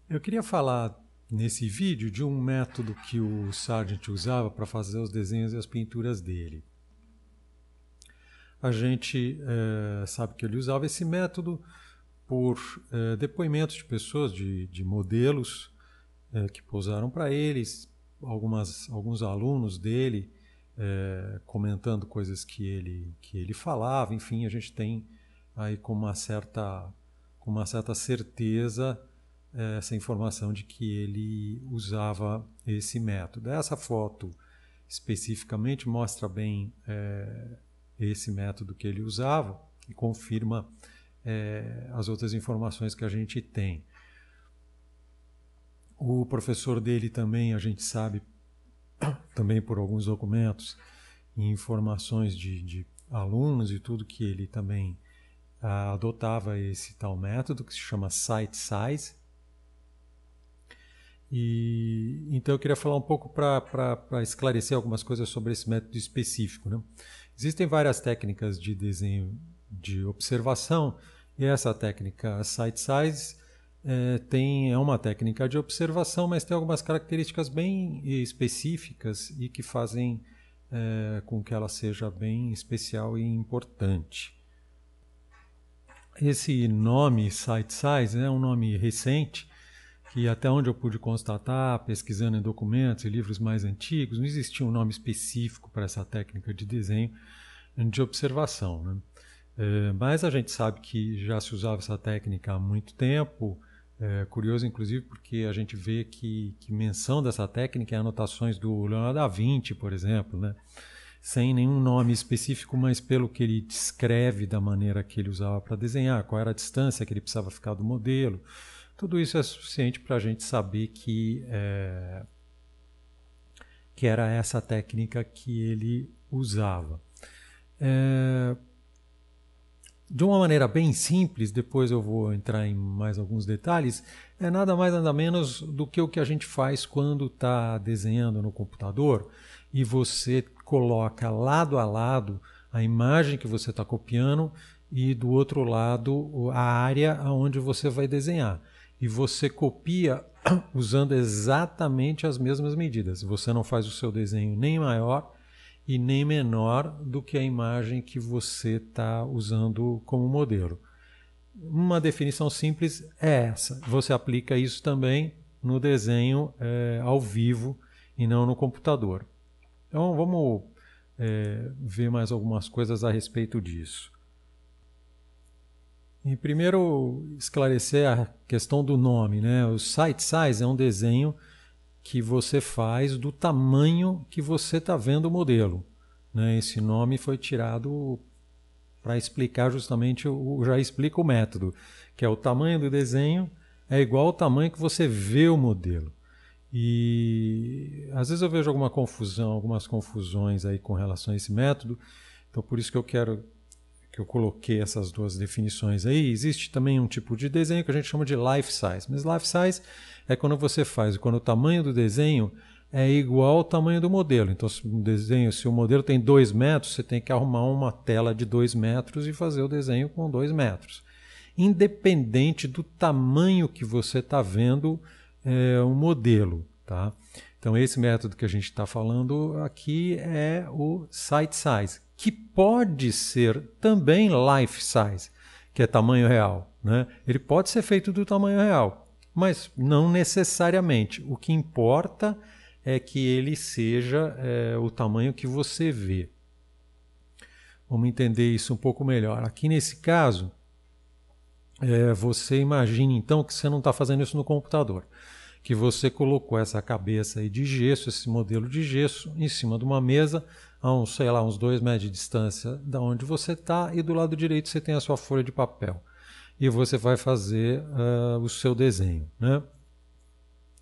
Eu queria falar nesse vídeo de um método que o Sargent usava para fazer os desenhos e as pinturas dele. A gente sabe que ele usava esse método por depoimentos de pessoas, de modelos que posaram para eles, alguns alunos dele comentando coisas que ele falava. Enfim, a gente tem aí com uma certa certeza essa informação de que ele usava esse método. Essa foto especificamente mostra bem esse método que ele usava e confirma as outras informações que a gente tem. O professor dele também, a gente sabe, também por alguns documentos e informações de alunos e tudo, que ele também adotava esse tal método que se chama Site Size. E então eu queria falar um pouco para esclarecer algumas coisas sobre esse método específico, né? Existem várias técnicas de desenho de observação, e essa técnica Site Size é uma técnica de observação, mas tem algumas características bem específicas e que fazem com que ela seja bem especial e importante. Esse nome Site Size é um nome recente, que até onde eu pude constatar, pesquisando em documentos e livros mais antigos, não existia um nome específico para essa técnica de desenho de observação, né? Mas a gente sabe que já se usava essa técnica há muito tempo. Curioso, inclusive, porque a gente vê que menção dessa técnica em anotações do Leonardo da Vinci, por exemplo, né? Sem nenhum nome específico, mas pelo que ele descreve da maneira que ele usava para desenhar, qual era a distância que ele precisava ficar do modelo. Tudo isso é suficiente para a gente saber que era essa técnica que ele usava. De uma maneira bem simples, depois eu vou entrar em mais alguns detalhes, é nada mais nada menos do que o que a gente faz quando está desenhando no computador e você coloca lado a lado a imagem que você está copiando e do outro lado a área onde você vai desenhar. E você copia usando exatamente as mesmas medidas. Você não faz o seu desenho nem maior e nem menor do que a imagem que você está usando como modelo. Uma definição simples é essa. Você aplica isso também no desenho ao vivo e não no computador. Então vamos ver mais algumas coisas a respeito disso. E primeiro esclarecer a questão do nome, né? O Site Size é um desenho que você faz do tamanho que você está vendo o modelo, né? Esse nome foi tirado para explicar justamente, já explica o método, que é o tamanho do desenho é igual ao tamanho que você vê o modelo. E às vezes eu vejo algumas confusões aí com relação a esse método, então por isso que eu coloquei essas duas definições aí. Existe também um tipo de desenho que a gente chama de life size, mas life size é quando você faz, quando o tamanho do desenho é igual ao tamanho do modelo. Então, se o modelo tem 2 metros, você tem que arrumar uma tela de 2 metros e fazer o desenho com 2 metros. Independente do tamanho que você está vendo o modelo, tá? Então, esse método que a gente está falando aqui é o Site Size, que pode ser também Life Size, que é tamanho real, né? Ele pode ser feito do tamanho real, mas não necessariamente. O que importa é que ele seja o tamanho que você vê. Vamos entender isso um pouco melhor. Aqui nesse caso, você imagina então que você não está fazendo isso no computador, que você colocou essa cabeça aí de gesso, esse modelo de gesso, em cima de uma mesa, a uns 2 metros de distância da onde você está, e do lado direito você tem a sua folha de papel. E você vai fazer o seu desenho, né?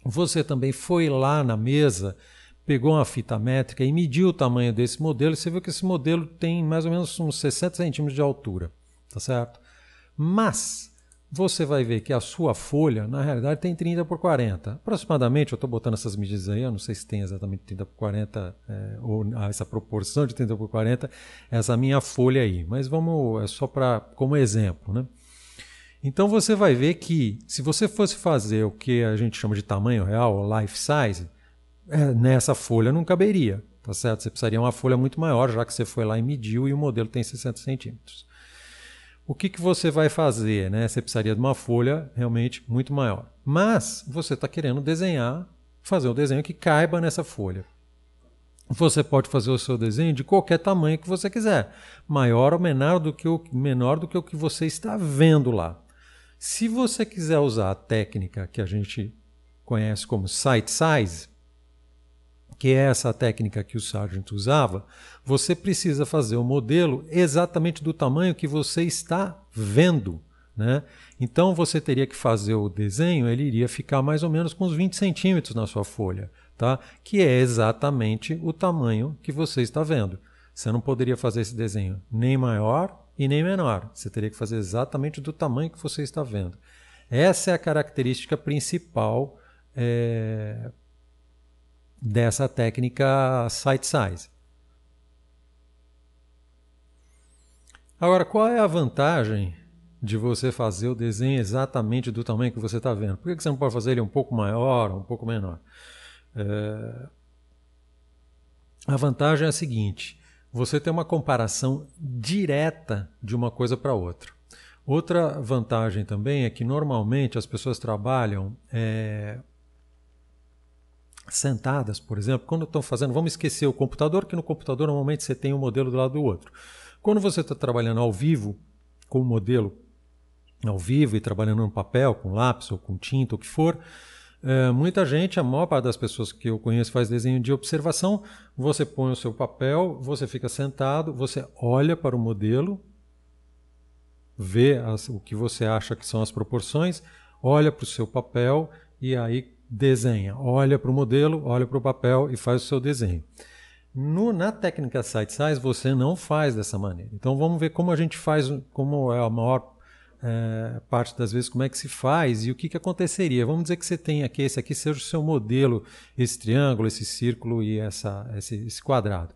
Você também foi lá na mesa, pegou uma fita métrica e mediu o tamanho desse modelo, e você viu que esse modelo tem mais ou menos uns 60 centímetros de altura, tá certo? Mas você vai ver que a sua folha, na realidade, tem 30 por 40. Aproximadamente, eu estou botando essas medidas aí, eu não sei se tem exatamente 30 por 40, ou essa proporção de 30 por 40, essa minha folha aí. Mas vamos, é só como exemplo, né? Então você vai ver que se você fosse fazer o que a gente chama de tamanho real, life size, nessa folha não caberia, tá certo? Você precisaria de uma folha muito maior, já que você foi lá e mediu e o modelo tem 60 centímetros. O que você vai fazer, né? Você precisaria de uma folha realmente muito maior. Mas você está querendo desenhar, fazer um desenho que caiba nessa folha. Você pode fazer o seu desenho de qualquer tamanho que você quiser, maior ou menor do que o que você está vendo lá. Se você quiser usar a técnica que a gente conhece como sight size, que é essa técnica que o Sargent usava, você precisa fazer o modelo exatamente do tamanho que você está vendo, né? Então você teria que fazer o desenho, ele iria ficar mais ou menos com uns 20 centímetros na sua folha, tá? Que é exatamente o tamanho que você está vendo. Você não poderia fazer esse desenho nem maior e nem menor. Você teria que fazer exatamente do tamanho que você está vendo. Essa é a característica principal dessa técnica sight size. Agora, qual é a vantagem de você fazer o desenho exatamente do tamanho que você está vendo? Por que você não pode fazer ele um pouco maior, um pouco menor? A vantagem é a seguinte: você tem uma comparação direta de uma coisa para outra. Outra vantagem também é que normalmente as pessoas trabalham sentadas, por exemplo, quando estão fazendo, vamos esquecer o computador, que no computador normalmente você tem um modelo do lado do outro. Quando você está trabalhando ao vivo, com o modelo ao vivo e trabalhando no papel, com lápis ou com tinta, o que for, muita gente, a maior parte das pessoas que eu conheço faz desenho de observação, você põe o seu papel, você fica sentado, você olha para o modelo, vê o que você acha que são as proporções, olha para o seu papel e aí desenha. Olha para o modelo, olha para o papel e faz o seu desenho. Na técnica sight size você não faz dessa maneira. Então vamos ver como a gente faz, como é a maior parte das vezes, como é que se faz e o que aconteceria. Vamos dizer que você tem aqui, esse aqui seja o seu modelo, esse triângulo, esse círculo e esse quadrado.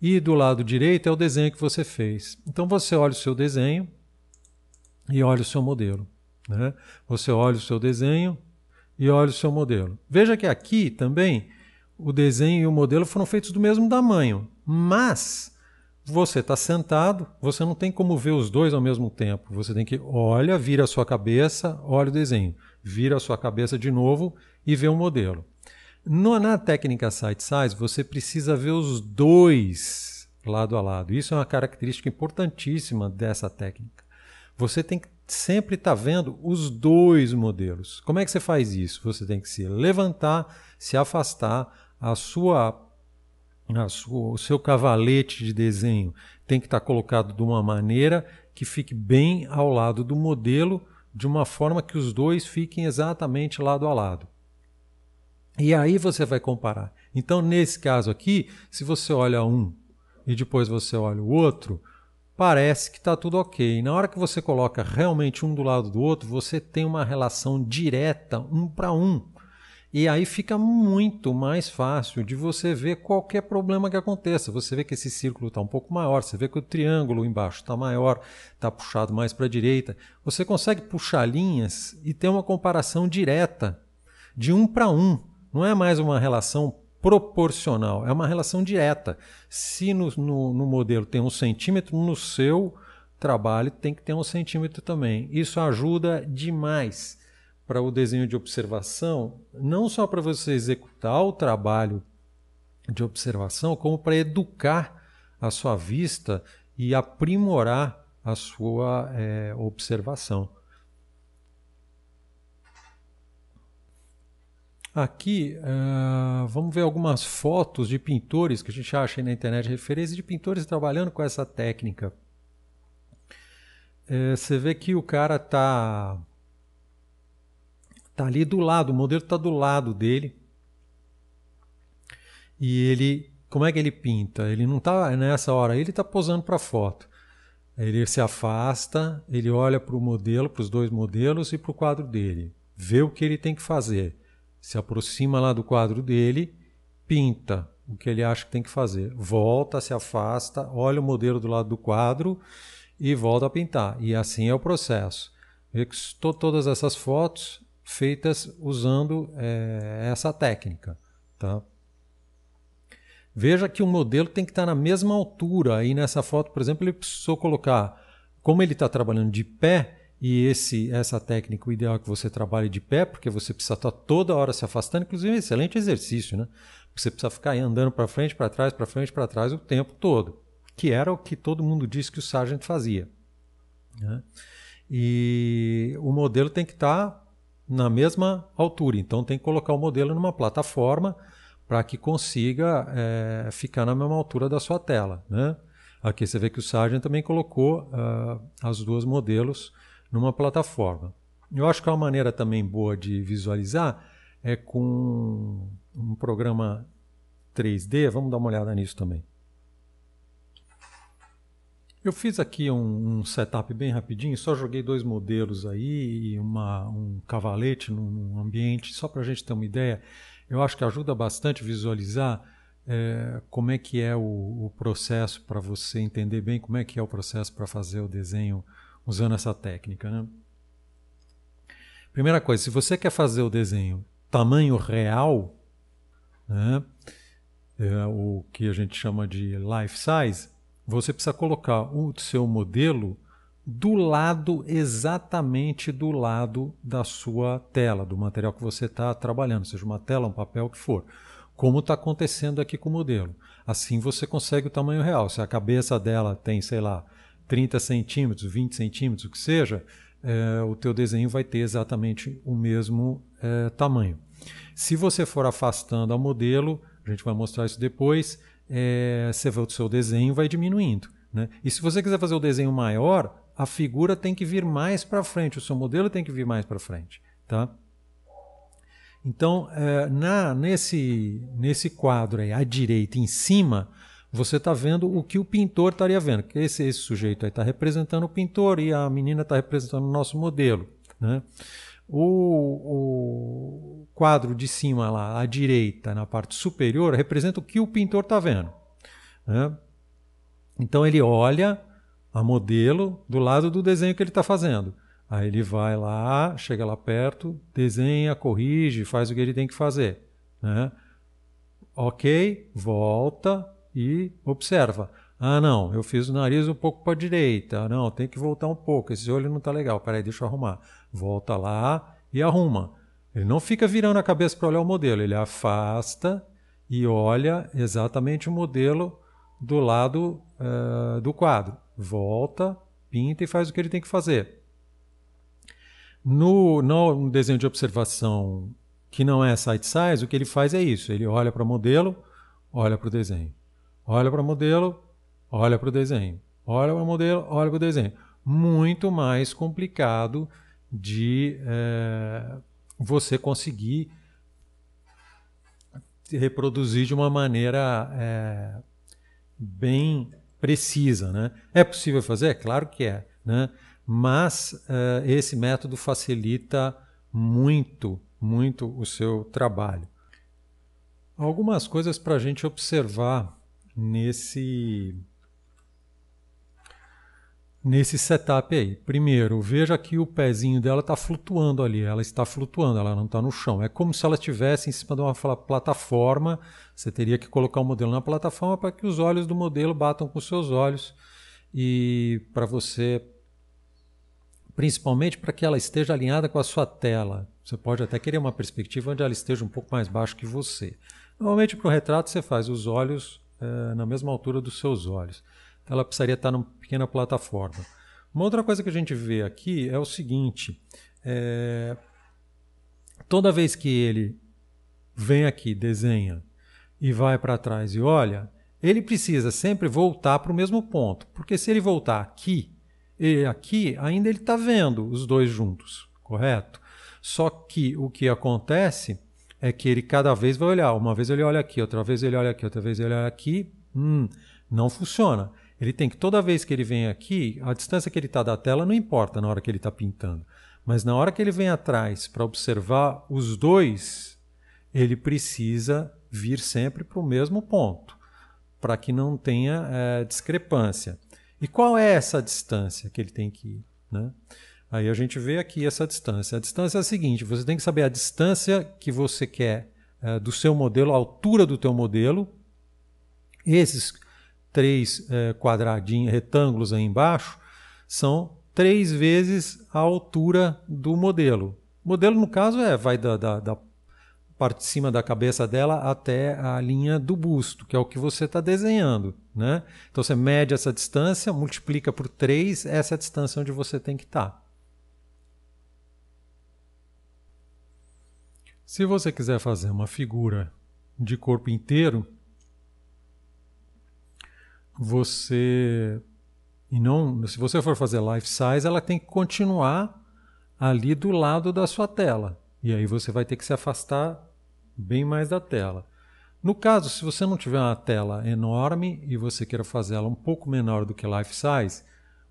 E do lado direito é o desenho que você fez. Então você olha o seu desenho e olha o seu modelo, né? Você olha o seu desenho e olha o seu modelo. Veja que aqui também o desenho e o modelo foram feitos do mesmo tamanho, mas você está sentado, você não tem como ver os dois ao mesmo tempo. Você tem que olha, vira a sua cabeça, olha o desenho, vira a sua cabeça de novo e vê o modelo. Na técnica sight size, você precisa ver os dois lado a lado. Isso é uma característica importantíssima dessa técnica. Você tem que sempre estar vendo os dois modelos. Como é que você faz isso? Você tem que se levantar, se afastar, o seu cavalete de desenho tem que estar colocado de uma maneira que fique bem ao lado do modelo, de uma forma que os dois fiquem exatamente lado a lado. E aí você vai comparar. Então, nesse caso aqui, se você olha um e depois você olha o outro, parece que está tudo ok. Na hora que você coloca realmente um do lado do outro, você tem uma relação direta, um para um. E aí fica muito mais fácil de você ver qualquer problema que aconteça. Você vê que esse círculo está um pouco maior, você vê que o triângulo embaixo está maior, está puxado mais para a direita. Você consegue puxar linhas e ter uma comparação direta, de um para um. Não é mais uma relação proporcional, é uma relação direta. Se no modelo tem 1 centímetro, no seu trabalho tem que ter 1 centímetro também. Isso ajuda demais para o desenho de observação, não só para você executar o trabalho de observação, como para educar a sua vista e aprimorar a sua observação. Aqui, vamos ver algumas fotos de pintores que a gente acha aí na internet, referência de pintores trabalhando com essa técnica. Você vê que o cara está ali do lado, o modelo está do lado dele. E ele, como é que ele pinta? Ele não está nessa hora, ele está posando para a foto. Ele se afasta, ele olha para o modelo, para os dois modelos e para o quadro dele. Vê o que ele tem que fazer. Se aproxima lá do quadro dele, pinta o que ele acha que tem que fazer. Volta, se afasta, olha o modelo do lado do quadro e volta a pintar. E assim é o processo. Todas essas fotos feitas usando essa técnica. Tá? Veja que o modelo tem que estar na mesma altura. Aí nessa foto, por exemplo, ele precisou colocar, como ele está trabalhando de pé, e essa técnica, o ideal é que você trabalhe de pé, porque você precisa estar toda hora se afastando, inclusive é um excelente exercício, né? Você precisa ficar aí andando para frente, para trás, para frente, para trás o tempo todo, que era o que todo mundo disse que o Sargent fazia. Né? E o modelo tem que estar na mesma altura, então tem que colocar o modelo numa plataforma para que consiga ficar na mesma altura da sua tela. Né? Aqui você vê que o Sargent também colocou as duas modelos numa plataforma. Eu acho que uma maneira também boa de visualizar é com um programa 3D. Vamos dar uma olhada nisso também. Eu fiz aqui um setup bem rapidinho, só joguei 2 modelos aí e um cavalete num ambiente, só para a gente ter uma ideia. Eu acho que ajuda bastante visualizar como é que é o processo, para você entender bem como é que é o processo para fazer o desenho usando essa técnica. Né? Primeira coisa, se você quer fazer o desenho tamanho real, né, o que a gente chama de life size, você precisa colocar o seu modelo exatamente do lado da sua tela, do material que você está trabalhando, seja uma tela, um papel, o que for. Como está acontecendo aqui com o modelo. Assim você consegue o tamanho real. Se a cabeça dela tem, sei lá, 30 centímetros, 20 centímetros, o que seja, o teu desenho vai ter exatamente o mesmo tamanho. Se você for afastando o modelo, a gente vai mostrar isso depois, você vê o seu desenho vai diminuindo. Né? E se você quiser fazer o desenho maior, a figura tem que vir mais para frente, o seu modelo tem que vir mais para frente. Tá? Então, nesse quadro aí, à direita, em cima, você está vendo o que o pintor estaria vendo. Esse sujeito aí está representando o pintor e a menina está representando o nosso modelo. Né? O quadro de cima lá, à direita, na parte superior, representa o que o pintor está vendo. Né? Então ele olha a modelo do lado do desenho que ele está fazendo. Aí ele vai lá, chega lá perto, desenha, corrige, faz o que ele tem que fazer. Né? Ok, volta e observa. Ah, não, eu fiz o nariz um pouco para a direita. Ah, não, tem que voltar um pouco. Esse olho não está legal. Peraí, deixa eu arrumar. Volta lá e arruma. Ele não fica virando a cabeça para olhar o modelo. Ele afasta e olha exatamente o modelo do lado do quadro. Volta, pinta e faz o que ele tem que fazer. No desenho de observação que não é side size, o que ele faz é isso. Ele olha para o modelo, olha para o desenho. Olha para o modelo, olha para o desenho. Olha para o modelo, olha para o desenho. Muito mais complicado de você conseguir reproduzir de uma maneira bem precisa. Né? É possível fazer? É claro que é. Né? Mas esse método facilita muito o seu trabalho. Algumas coisas para a gente observar nesse setup aí. Primeiro, veja que o pezinho dela está flutuando ali, ela está flutuando, ela não está no chão. É como se ela estivesse em cima de uma plataforma. Você teria que colocar o modelo na plataforma para que os olhos do modelo batam com os seus olhos e para você, principalmente para que ela esteja alinhada com a sua tela. Você pode até querer uma perspectiva onde ela esteja um pouco mais baixo que você. Normalmente para o retrato você faz os olhos na mesma altura dos seus olhos. Então ela precisaria estar numa pequena plataforma. Uma outra coisa que a gente vê aqui é o seguinte, toda vez que ele vem aqui, desenha e vai para trás e olha, ele precisa sempre voltar para o mesmo ponto, porque se ele voltar aqui e aqui, ainda ele está vendo os dois juntos, correto? Só que o que acontece é que ele cada vez vai olhar, uma vez ele olha aqui, outra vez ele olha aqui, outra vez ele olha aqui, não funciona. Ele tem que, toda vez que ele vem aqui, a distância que ele está da tela não importa na hora que ele está pintando. Mas na hora que ele vem atrás para observar os dois, ele precisa vir sempre para o mesmo ponto, para que não tenha discrepância. E qual é essa distância que ele tem que ir? Né? Aí a gente vê aqui essa distância. A distância é a seguinte, você tem que saber a distância que você quer do seu modelo, a altura do teu modelo. Esses 3 quadradinhos, retângulos aí embaixo, são 3 vezes a altura do modelo. O modelo, no caso, vai da parte de cima da cabeça dela até a linha do busto, que é o que você está desenhando, né? Então você mede essa distância, multiplica por 3, essa é a distância onde você tem que estar. Se você quiser fazer uma figura de corpo inteiro, se você for fazer life size, ela tem que continuar ali do lado da sua tela. E aí você vai ter que se afastar bem mais da tela. No caso, se você não tiver uma tela enorme e você queira fazer ela um pouco menor do que life size,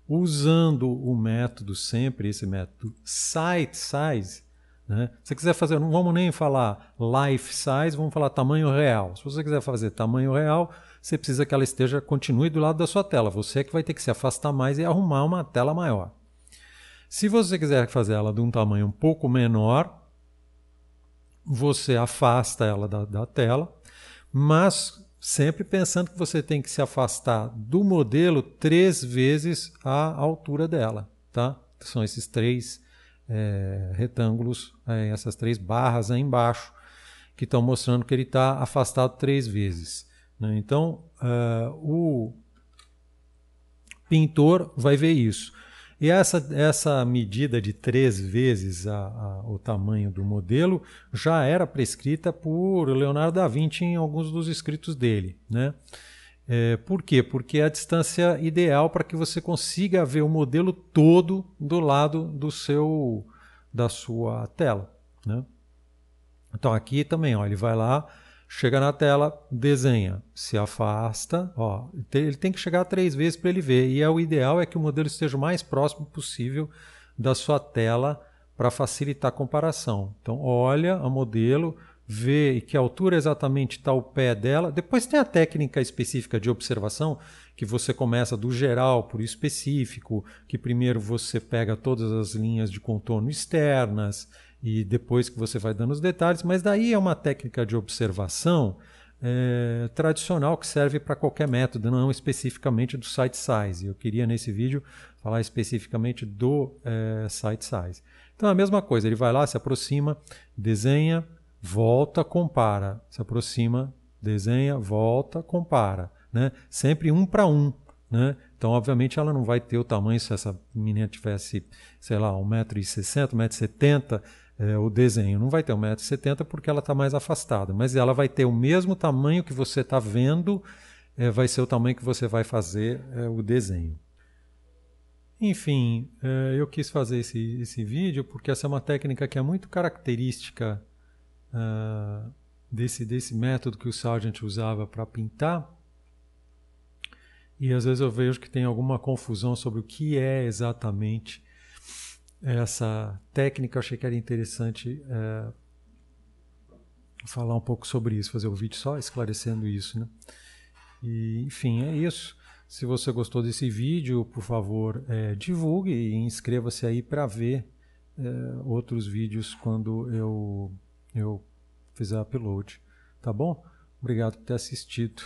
usando o método sempre, esse método site size, né? Se você quiser fazer, não vamos nem falar life size, vamos falar tamanho real. Se você quiser fazer tamanho real, você precisa que ela continue do lado da sua tela. Você é que vai ter que se afastar mais e arrumar uma tela maior. Se você quiser fazer ela de um tamanho um pouco menor, você afasta ela da tela, mas sempre pensando que você tem que se afastar do modelo 3 vezes a altura dela. Tá? São esses 3 retângulos, essas 3 barras aí embaixo, que estão mostrando que ele está afastado 3 vezes. Né? Então, o pintor vai ver isso. E essa medida de 3 vezes o tamanho do modelo já era prescrita por Leonardo da Vinci em alguns dos escritos dele. Né? Por quê? Porque é a distância ideal para que você consiga ver o modelo todo do lado da sua tela. Né? Então aqui também, ó, ele vai lá, chega na tela, desenha, se afasta, ó, ele tem que chegar 3 vezes para ele ver. E o ideal é que o modelo esteja o mais próximo possível da sua tela para facilitar a comparação. Então olha a modelo, vê em que altura exatamente está o pé dela. Depois tem a técnica específica de observação, que você começa do geral para o específico, que primeiro você pega todas as linhas de contorno externas, e depois que você vai dando os detalhes, mas daí é uma técnica de observação tradicional que serve para qualquer método, não especificamente do site size. Eu queria nesse vídeo falar especificamente do site size. Então a mesma coisa, ele vai lá, se aproxima, desenha, volta, compara, se aproxima, desenha, volta, compara, né? Sempre 1 para 1. Né? Então, obviamente, ela não vai ter o tamanho se essa menina tivesse, sei lá, 1,60 m, 1,70 m, o desenho. Não vai ter 1,70 m porque ela está mais afastada, mas ela vai ter o mesmo tamanho que você está vendo, vai ser o tamanho que você vai fazer o desenho. Enfim, eu quis fazer esse vídeo porque essa é uma técnica que é muito característica desse método que o Sargent usava para pintar. E às vezes eu vejo que tem alguma confusão sobre o que é exatamente essa técnica. Eu achei que era interessante falar um pouco sobre isso, fazer um vídeo só esclarecendo isso. Né? E, enfim, é isso. Se você gostou desse vídeo, por favor, divulgue e inscreva-se aí para ver outros vídeos quando eu fizer upload. Tá bom? Obrigado por ter assistido.